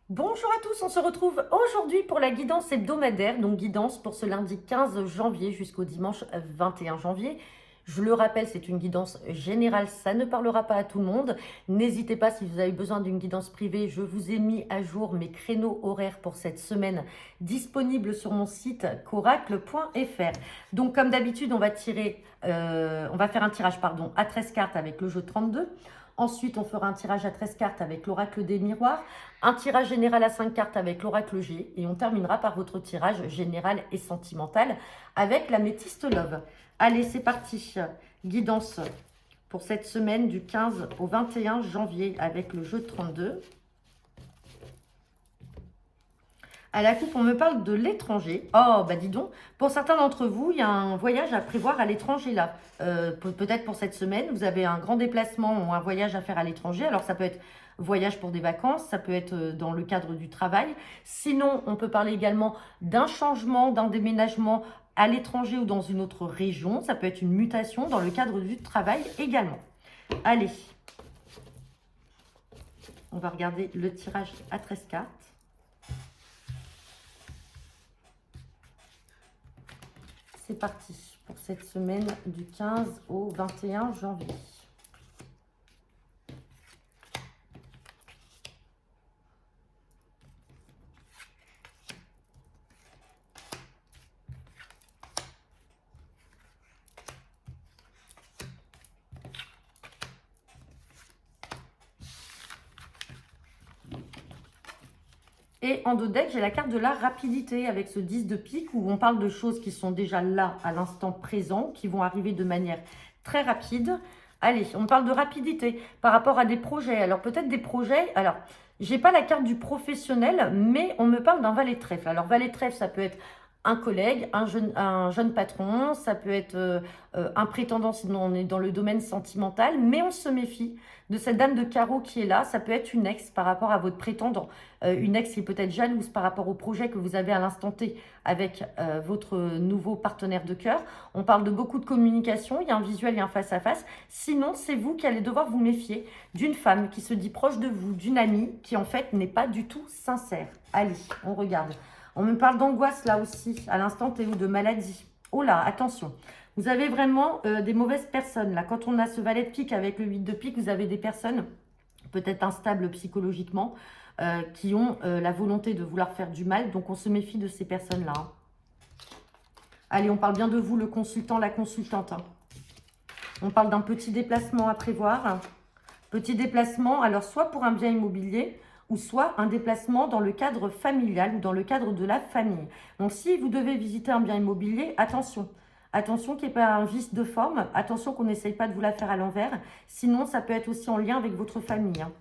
Bonjour à tous, on se retrouve aujourd'hui pour la guidance hebdomadaire, donc guidance pour ce lundi 15 janvier jusqu'au dimanche 21 janvier. Je le rappelle, c'est une guidance générale, ça ne parlera pas à tout le monde. N'hésitez pas si vous avez besoin d'une guidance privée, je vous ai mis à jour mes créneaux horaires pour cette semaine disponibles sur mon site coracle.fr. Donc comme d'habitude, on va faire un tirage à 13 cartes avec le jeu 32. Ensuite, on fera un tirage à 13 cartes avec l'oracle des miroirs, un tirage général à 5 cartes avec l'oracle G et on terminera par votre tirage général et sentimental avec la métiste Love. Allez, c'est parti. Guidance pour cette semaine du 15 au 21 janvier avec le jeu 32. À la coupe, on me parle de l'étranger. Oh, bah dis donc, pour certains d'entre vous, il y a un voyage à prévoir à l'étranger là. Peut-être pour cette semaine, vous avez un grand déplacement ou un voyage à faire à l'étranger. Alors ça peut être voyage pour des vacances, ça peut être dans le cadre du travail. Sinon, on peut parler également d'un changement, d'un déménagement à l'étranger ou dans une autre région. Ça peut être une mutation dans le cadre du travail également. Allez, on va regarder le tirage à 13 cartes. C'est parti pour cette semaine du 15 au 21 janvier. Et en dos de deck, j'ai la carte de la rapidité avec ce 10 de pique où on parle de choses qui sont déjà là à l'instant présent, qui vont arriver de manière très rapide. Allez, on parle de rapidité par rapport à des projets. Alors peut-être des projets, alors j'ai pas la carte du professionnel, mais on me parle d'un valet de trèfle. Alors valet de trèfle, ça peut être un collègue, un jeune patron, ça peut être un prétendant si on est dans le domaine sentimental, mais on se méfie de cette dame de carreau qui est là, ça peut être une ex par rapport à votre prétendant, une ex qui est peut-être jalouse par rapport au projet que vous avez à l'instant T avec votre nouveau partenaire de cœur. On parle de beaucoup de communication, il y a un visuel, il y a un face-à-face. Sinon, c'est vous qui allez devoir vous méfier d'une femme qui se dit proche de vous, d'une amie qui en fait n'est pas du tout sincère. Allez, on regarde. On me parle d'angoisse là aussi, à l'instant T ou de maladie. Oh là, attention. Vous avez vraiment des mauvaises personnes. Là, quand on a ce valet de pique avec le 8 de pique, vous avez des personnes peut-être instables psychologiquement qui ont la volonté de vouloir faire du mal. Donc, on se méfie de ces personnes-là. Hein. Allez, on parle bien de vous, le consultant, la consultante. Hein. On parle d'un petit déplacement à prévoir. Petit déplacement, alors soit pour un bien immobilier, ou soit un déplacement dans le cadre familial ou dans le cadre de la famille. Donc, si vous devez visiter un bien immobilier, attention. Attention qu'il n'y ait pas un vice de forme. Attention qu'on n'essaye pas de vous la faire à l'envers. Sinon, ça peut être aussi en lien avec votre famille. Hein.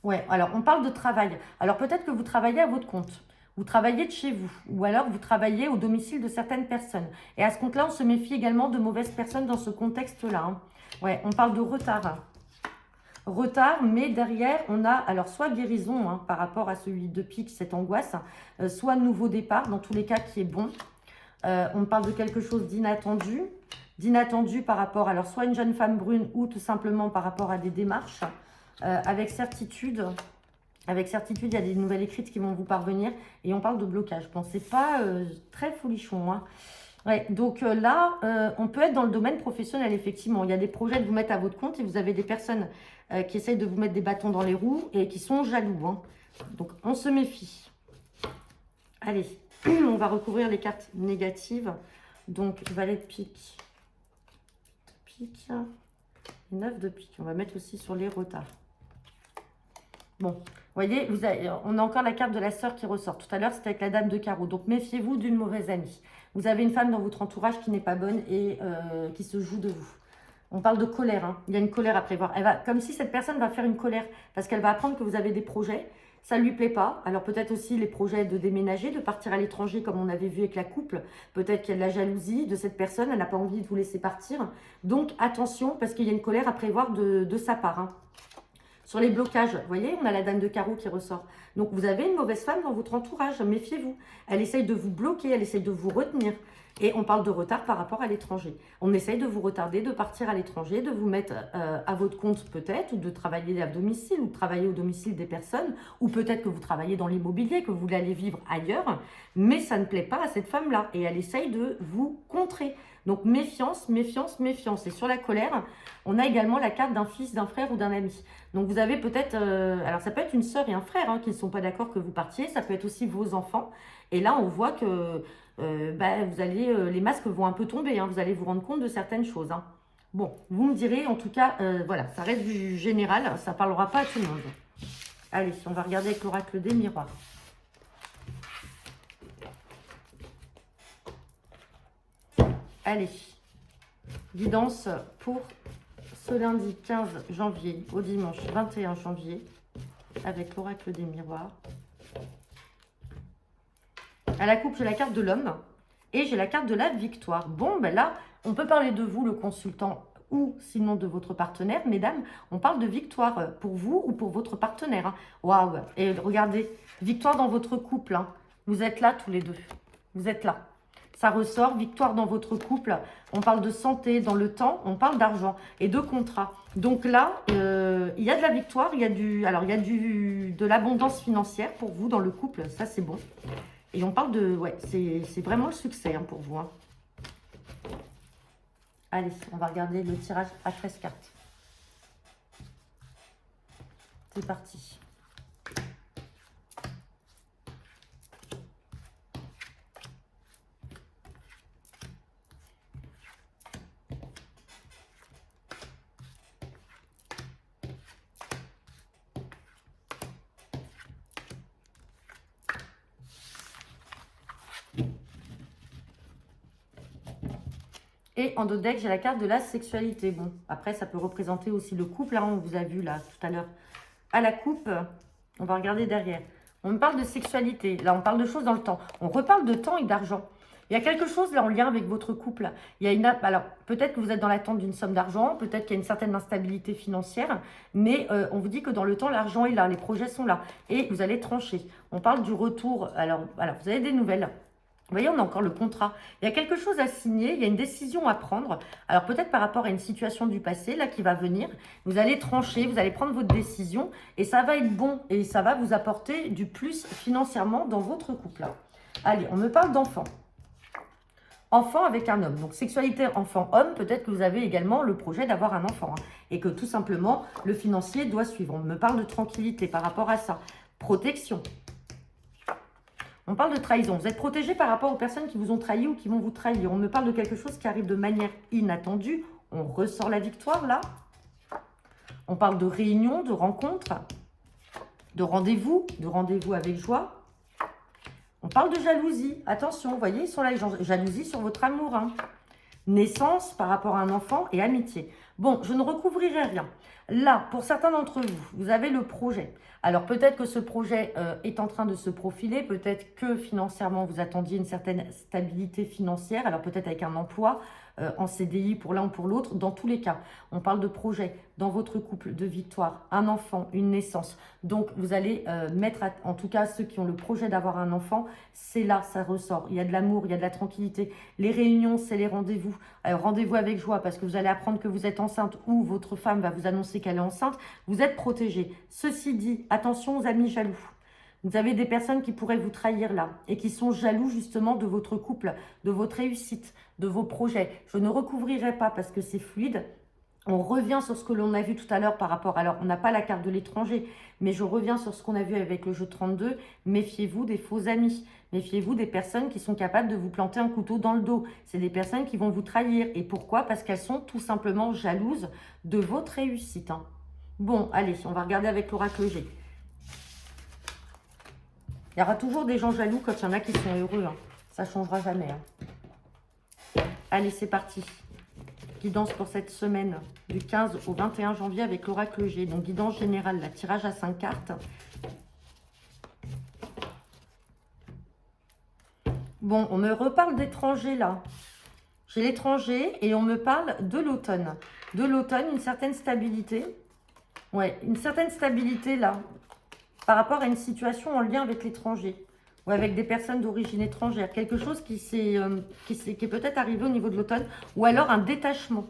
Ouais, alors on parle de travail. Alors peut-être que vous travaillez à votre compte. Vous travaillez de chez vous. Ou alors vous travaillez au domicile de certaines personnes. Et à ce compte-là, on se méfie également de mauvaises personnes dans ce contexte-là. Hein. Ouais, on parle de retard. Hein. Retard, mais derrière, on a alors soit guérison hein, par rapport à celui de pique, cette angoisse, soit nouveau départ, dans tous les cas qui est bon. On parle de quelque chose d'inattendu par rapport, alors soit une jeune femme brune ou tout simplement par rapport à des démarches. Avec certitude, il y a des nouvelles écrites qui vont vous parvenir et on parle de blocage. Bon, c'est pas très folichon, hein. Ouais, donc là, on peut être dans le domaine professionnel, effectivement. Il y a des projets de vous mettre à votre compte et vous avez des personnes qui essayent de vous mettre des bâtons dans les roues et qui sont jaloux. Hein. Donc, on se méfie. Allez, on va recouvrir les cartes négatives. Donc, valet de pique. 9 de pique. On va mettre aussi sur les retards. Bon, vous voyez, on a encore la carte de la sœur qui ressort. Tout à l'heure, c'était avec la dame de carreau. Donc, méfiez-vous d'une mauvaise amie. Vous avez une femme dans votre entourage qui n'est pas bonne et qui se joue de vous. On parle de colère. Hein. Il y a une colère à prévoir. Comme si cette personne va faire une colère parce qu'elle va apprendre que vous avez des projets. Ça ne lui plaît pas. Alors, peut-être aussi les projets de déménager, de partir à l'étranger comme on avait vu avec la couple. Peut-être qu'il y a de la jalousie de cette personne. Elle n'a pas envie de vous laisser partir. Donc, attention parce qu'il y a une colère à prévoir de sa part. Hein. Sur les blocages, vous voyez, on a la dame de carreau qui ressort. Donc, vous avez une mauvaise femme dans votre entourage, méfiez-vous. Elle essaye de vous bloquer, elle essaye de vous retenir. Et on parle de retard par rapport à l'étranger. On essaye de vous retarder, de partir à l'étranger, de vous mettre à votre compte peut-être, ou de travailler à domicile, ou de travailler au domicile des personnes, ou peut-être que vous travaillez dans l'immobilier, que vous voulez aller vivre ailleurs, mais ça ne plaît pas à cette femme-là. Et elle essaye de vous contrer. Donc méfiance, méfiance, méfiance. Et sur la colère, on a également la carte d'un fils, d'un frère ou d'un ami. Donc vous avez peut-être, alors ça peut être une sœur et un frère qui ne sont pas d'accord que vous partiez, ça peut être aussi vos enfants. Et là, on voit que vous allez, les masques vont un peu tomber, vous allez vous rendre compte de certaines choses. Bon, vous me direz, en tout cas, voilà, ça reste du général, ça ne parlera pas à tout le monde. Allez, on va regarder avec l'oracle des miroirs. Allez, guidance pour ce lundi 15 janvier au dimanche 21 janvier avec l'oracle des miroirs. À la coupe, j'ai la carte de l'homme et j'ai la carte de la victoire. Bon, ben là, on peut parler de vous, le consultant, ou sinon de votre partenaire. Mesdames, on parle de victoire pour vous ou pour votre partenaire. Waouh! Et regardez, victoire dans votre couple. Vous êtes là tous les deux. Vous êtes là. Ça ressort, victoire dans votre couple. On parle de santé, dans le temps, on parle d'argent et de contrat. Donc là, il y a de la victoire, il y a de l'abondance financière pour vous dans le couple. Ça, c'est bon. Et on parle de... Ouais, c'est vraiment le succès pour vous. Allez, on va regarder le tirage à 13 cartes. C'est parti. Et en dos de deck, j'ai la carte de la sexualité. Bon, après, ça peut représenter aussi le couple. On vous a vu là tout à l'heure à la coupe. On va regarder derrière. On me parle de sexualité. Là, on parle de choses dans le temps. On reparle de temps et d'argent. Il y a quelque chose là en lien avec votre couple. Il y a une... Alors, peut-être que vous êtes dans l'attente d'une somme d'argent. Peut-être qu'il y a une certaine instabilité financière. Mais on vous dit que dans le temps, l'argent est là. Les projets sont là. Et vous allez trancher. On parle du retour. Alors, voilà, vous avez des nouvelles. Vous voyez, on a encore le contrat. Il y a quelque chose à signer, il y a une décision à prendre. Alors peut-être par rapport à une situation du passé, là, qui va venir. Vous allez trancher, vous allez prendre votre décision et ça va être bon. Et ça va vous apporter du plus financièrement dans votre couple. Allez, on me parle d'enfant. Enfant avec un homme. Donc sexualité enfant-homme, peut-être que vous avez également le projet d'avoir un enfant. Et que tout simplement, le financier doit suivre. On me parle de tranquillité par rapport à ça. Protection. On parle de trahison. Vous êtes protégé par rapport aux personnes qui vous ont trahi ou qui vont vous trahir. On me parle de quelque chose qui arrive de manière inattendue. On ressort la victoire là. On parle de réunion, de rencontre, de rendez-vous avec joie. On parle de jalousie. Attention, vous voyez, ils sont là, jalousie sur votre amour. Naissance par rapport à un enfant et amitié. Bon, je ne recouvrirai rien. Là, pour certains d'entre vous, vous avez le projet. Alors, peut-être que ce projet est en train de se profiler. Peut-être que financièrement, vous attendiez une certaine stabilité financière. Alors, peut-être avec un emploi en CDI pour l'un ou pour l'autre. Dans tous les cas, on parle de projet dans votre couple, de victoire, un enfant, une naissance. Donc, vous allez mettre, en tout cas, ceux qui ont le projet d'avoir un enfant, c'est là, ça ressort. Il y a de l'amour, il y a de la tranquillité. Les réunions, c'est les rendez-vous. Rendez-vous avec joie parce que vous allez apprendre que vous êtes enceinte ou votre femme va vous annoncer qu'elle est enceinte. Vous êtes protégé. Ceci dit, attention aux amis jaloux. Vous avez des personnes qui pourraient vous trahir là et qui sont jaloux justement de votre couple, de votre réussite, de vos projets. Je ne recouvrirai pas parce que c'est fluide. On revient sur ce que l'on a vu tout à l'heure par rapport... Alors, on n'a pas la carte de l'étranger, mais je reviens sur ce qu'on a vu avec le jeu 32. Méfiez-vous des faux amis. Méfiez-vous des personnes qui sont capables de vous planter un couteau dans le dos. C'est des personnes qui vont vous trahir. Et pourquoi? Parce qu'elles sont tout simplement jalouses de votre réussite. Bon, allez, on va regarder avec l'oracle G. Il y aura toujours des gens jaloux quand il y en a qui sont heureux. Ça ne changera jamais. Allez, c'est parti. Guidance pour cette semaine du 15 au 21 janvier avec l'oracle G. Donc, guidance générale, la tirage à 5 cartes. Bon, on me reparle d'étrangers là. J'ai l'étranger et on me parle de l'automne. De l'automne, une certaine stabilité. Ouais, une certaine stabilité là. Par rapport à une situation en lien avec l'étranger. ou avec des personnes d'origine étrangère. Quelque chose qui est peut-être arrivé au niveau de l'automne, ou alors un détachement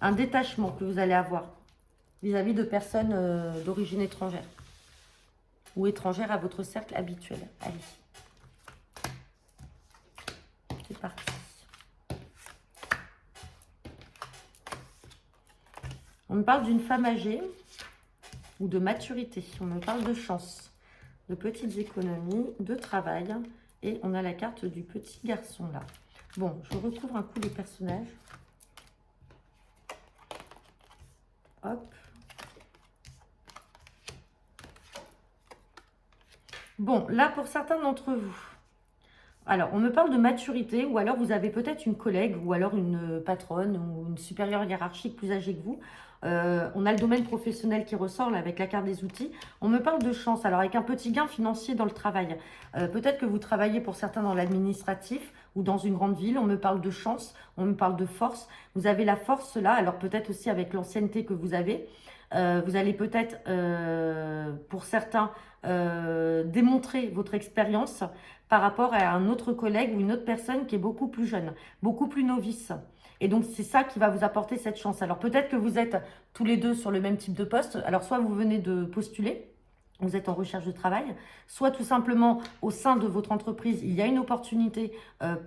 que vous allez avoir vis-à-vis de personnes d'origine étrangère ou étrangères à votre cercle habituel. Allez, c'est parti. On me parle d'une femme âgée ou de maturité. On me parle de chance, de petites économies, de travail. Et on a la carte du petit garçon là. Bon, je recouvre un coup les personnages. Hop. Bon, là, pour certains d'entre vous, alors, on me parle de maturité, ou alors vous avez peut-être une collègue, ou alors une patronne, ou une supérieure hiérarchique plus âgée que vous. On a le domaine professionnel qui ressort, là, avec la carte des outils. On me parle de chance, alors avec un petit gain financier dans le travail. Peut-être que vous travaillez pour certains dans l'administratif, ou dans une grande ville. On me parle de chance, on me parle de force. Vous avez la force là, alors peut-être aussi avec l'ancienneté que vous avez. Vous allez peut-être, pour certains, démontrer votre expérience par rapport à un autre collègue ou une autre personne qui est beaucoup plus jeune, beaucoup plus novice. Et donc, c'est ça qui va vous apporter cette chance. Alors, peut-être que vous êtes tous les deux sur le même type de poste. Alors, soit vous venez de postuler, vous êtes en recherche de travail, soit tout simplement au sein de votre entreprise, il y a une opportunité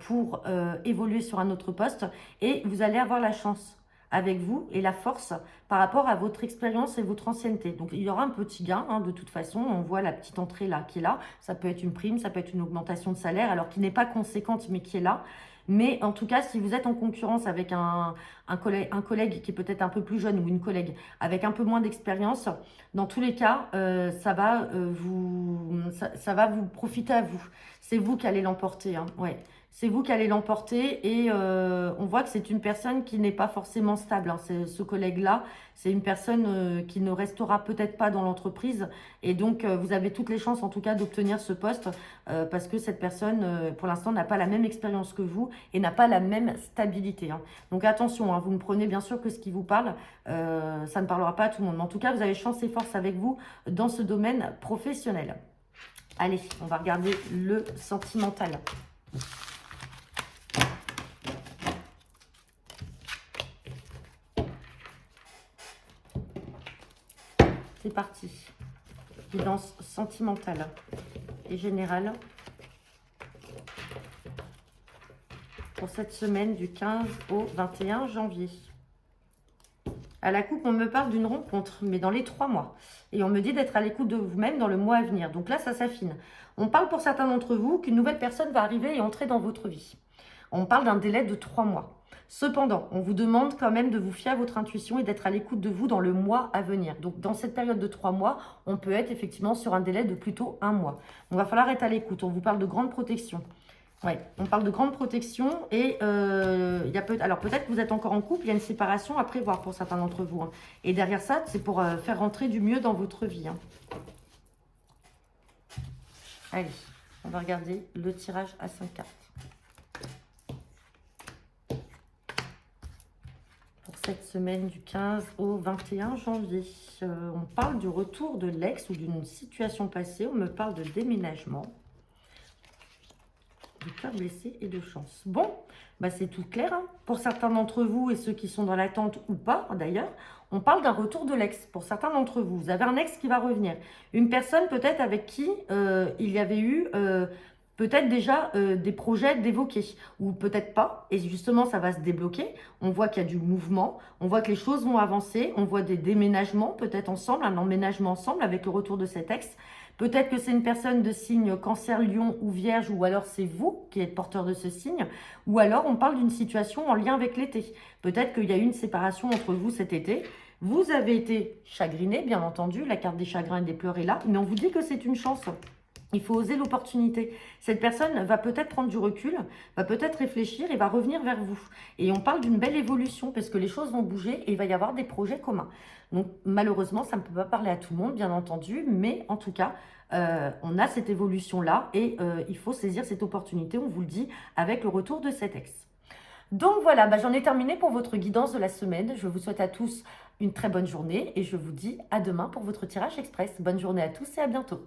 pour évoluer sur un autre poste et vous allez avoir la chance avec vous et la force par rapport à votre expérience et votre ancienneté. Donc, il y aura un petit gain, hein, de toute façon. On voit la petite entrée là qui est là. Ça peut être une prime, ça peut être une augmentation de salaire, alors qui n'est pas conséquente, mais qui est là. Mais en tout cas, si vous êtes en concurrence avec un collègue qui est peut-être un peu plus jeune ou une collègue avec un peu moins d'expérience, dans tous les cas, ça va vous profiter à vous. C'est vous qui allez l'emporter, hein, ouais. C'est vous qui allez l'emporter et on voit que c'est une personne qui n'est pas forcément stable, hein. Ce collègue-là, c'est une personne qui ne restera peut-être pas dans l'entreprise et donc vous avez toutes les chances en tout cas d'obtenir ce poste parce que cette personne, pour l'instant, n'a pas la même expérience que vous et n'a pas la même stabilité, hein. Donc attention, hein, vous ne prenez bien sûr que ce qui vous parle, ça ne parlera pas à tout le monde. Mais en tout cas, vous avez chance et force avec vous dans ce domaine professionnel. Allez, on va regarder le sentimental. C'est parti. Guidance sentimentale et générale pour cette semaine du 15 au 21 janvier. À la coupe, on me parle d'une rencontre, mais dans les 3 mois. Et on me dit d'être à l'écoute de vous-même dans le mois à venir. Donc là, ça s'affine. On parle pour certains d'entre vous qu'une nouvelle personne va arriver et entrer dans votre vie. On parle d'un délai de 3 mois. Cependant, on vous demande quand même de vous fier à votre intuition et d'être à l'écoute de vous dans le mois à venir. Donc, dans cette période de 3 mois, on peut être effectivement sur un délai de plutôt 1 mois. On va falloir être à l'écoute. On vous parle de grande protection. Ouais, on parle de grande protection et alors peut-être que vous êtes encore en couple, il y a une séparation à prévoir pour certains d'entre vous, hein. Et derrière ça, c'est pour faire rentrer du mieux dans votre vie, hein. Allez, on va regarder le tirage à 5 cartes. Cette semaine du 15 au 21 janvier. On parle du retour de l'ex ou d'une situation passée. On me parle de déménagement, de cœur blessé et de chance. Bon, bah c'est tout clair, hein. Pour certains d'entre vous et ceux qui sont dans l'attente ou pas d'ailleurs, on parle d'un retour de l'ex. Pour certains d'entre vous, vous avez un ex qui va revenir. Une personne peut-être avec qui il y avait eu... peut-être déjà des projets d'évoquer, ou peut-être pas, et justement ça va se débloquer. On voit qu'il y a du mouvement, on voit que les choses vont avancer, on voit des déménagements peut-être ensemble, un emménagement ensemble avec le retour de cet ex. Peut-être que c'est une personne de signe cancer, lion ou vierge, ou alors c'est vous qui êtes porteur de ce signe, ou alors on parle d'une situation en lien avec l'été. Peut-être qu'il y a eu une séparation entre vous cet été. Vous avez été chagriné, bien entendu, la carte des chagrins et des pleurs est là, mais on vous dit que c'est une chance. Il faut oser l'opportunité. Cette personne va peut-être prendre du recul, va peut-être réfléchir et va revenir vers vous. Et on parle d'une belle évolution parce que les choses vont bouger et il va y avoir des projets communs. Donc malheureusement, ça ne peut pas parler à tout le monde, bien entendu, mais en tout cas, on a cette évolution-là et il faut saisir cette opportunité, on vous le dit, avec le retour de cet ex. Donc voilà, j'en ai terminé pour votre guidance de la semaine. Je vous souhaite à tous une très bonne journée et je vous dis à demain pour votre tirage express. Bonne journée à tous et à bientôt.